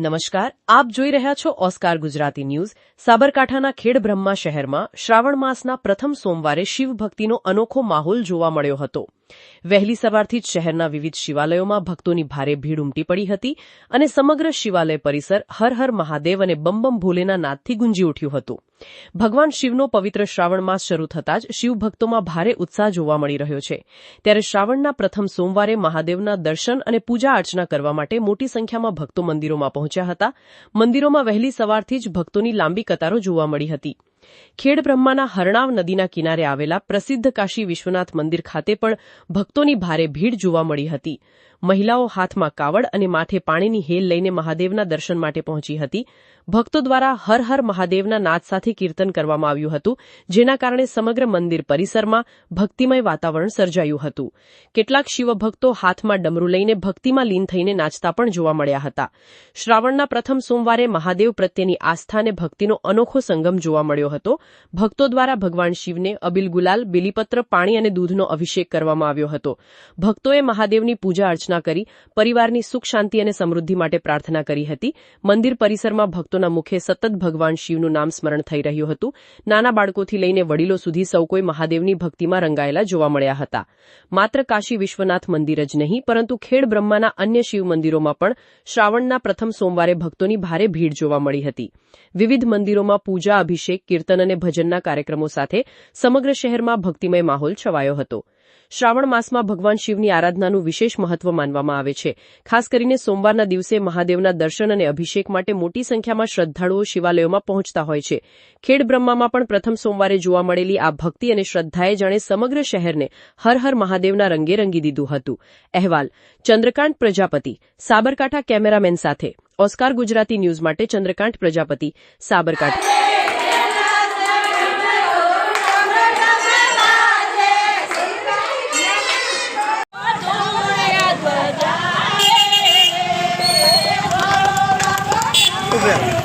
નમસ્કાર, આપ જોઈ રહ્યા છો ઓસ્કાર ગુજરાતી ન્યૂઝ। સાબરકાંઠાના ખેડબ્રહ્મા શહેરમાં શ્રાવણ માસના પ્રથમ સોમવારે શિવભક્તિનો અનોખો માહોલ જોવા મળ્યો હતો। વહેલી સવારથી જ શહેરના વિવિધ શિવાલયોમાં ભક્તોની ભારે ભીડ ઉમટી પડી હતી અને સમગ્ર શિવાલય પરિસર હર હર મહાદેવ અને બમ બમ ભોલેના નાદથી ગુંજી ઉઠ્યું હતું। ભગવાન શિવનો પવિત્ર શ્રાવણ માસ શરૂ થતાં જ શિવભક્તોમાં ભારે ઉત્સાહ જોવા મળી રહ્યો છે। ત્યારે શ્રાવણના પ્રથમ સોમવારે મહાદેવના દર્શન અને પૂજા અર્ચના કરવા માટે મોટી સંખ્યામાં ભક્તો મંદિરોમાં પહોંચ્યા હતા। મંદિરોમાં વહેલી સવારથી જ ભક્તોની લાંબી કતારો જોવા મળી હતી। ખેડબ્રહ્માના હરણાવ નદીના કિનારે આવેલા પ્રસિદ્ધ કાશી વિશ્વનાથ મંદિર ખાતે પણ ભક્તોની ભારે ભીડ જોવા મળી હતી। મહિલાઓ હાથમાં કાવડ અને માથે પાણીની હેલ લઈને મહાદેવના દર્શન માટે પહોંચી હતી। ભક્તો દ્વારા હર હર મહાદેવના નાદ સાથે કીર્તન કરવામાં આવ્યું હતું, જેના કારણે સમગ્ર મંદિર પરિસરમાં ભક્તિમય વાતાવરણ સર્જાયું હતું। કેટલાક શિવભક્તો હાથમાં ડમરૂ લઈને ભક્તિમાં લીન થઈને નાચતા પણ જોવા મળ્યા હતા। શ્રાવણના પ્રથમ સોમવારે મહાદેવ પ્રત્યેની આસ્થા અને ભક્તિનો અનોખો સંગમ જોવા મળ્યો હતો। ભક્તો દ્વારા ભગવાન શિવને અબિલ ગુલાલ, બિલીપત્ર, પાણી અને દૂધનો અભિષેક કરવામાં આવ્યો હતો। ભક્તોએ મહાદેવની પૂજા અર્ચના કરી પરિવારની સુખ શાંતિ અને સમૃદ્ધિ માટે પ્રાર્થના કરી હતી। મંદિર પરિસરમાં ભક્તોના મુખે સતત ભગવાન શિવનું નામ સ્મરણ થઈ રહ્યું હતું। નાના બાળકોથી લઈને વડીલો સુધી સૌ કોઈ મહાદેવની ભક્તિમાં રંગાયેલા જોવા મળ્યા હતા। માત્ર કાશી વિશ્વનાથ મંદિર જ નહીં, પરંતુ ખેડબ્રહ્માના અન્ય શિવ મંદિરોમાં પણ શ્રાવણના પ્રથમ સોમવારે ભક્તોની ભારે ભીડ જોવા મળી હતી। વિવિધ મંદિરોમાં પૂજા, અભિષેક, કીર્તન અને ભજનના કાર્યક્રમો સાથે સમગ્ર શહેરમાં ભક્તિમય માહોલ છવાયો હતો। શ્રાવણ માસમાં ભગવાન શિવની આરાધનાનું વિશેષ મહત્વ માનવામાં આવે છે। ખાસ કરીને સોમવારના દિવસે મહાદેવના દર્શન અને અભિષેક માટે મોટી સંખ્યામાં શ્રદ્ધાળુઓ શિવાલયોમાં પહોંચતા હોય છે। ખેડબ્રહ્મામાં પણ પ્રથમ સોમવારે જોવા મળેલી આ ભક્તિ અને શ્રદ્ધાએ જાણે સમગ્ર શહેરને હર હર મહાદેવના રંગે રંગી દીધું હતું। અહેવાલ ચંદ્રકાંત પ્રજાપતિ, સાબરકાંઠા। કેમેરામેન સાથે ઓસ્કાર ગુજરાતી ન્યૂઝ માટે ચંદ્રકાંત પ્રજાપતિ, સાબરકાંઠા। Super.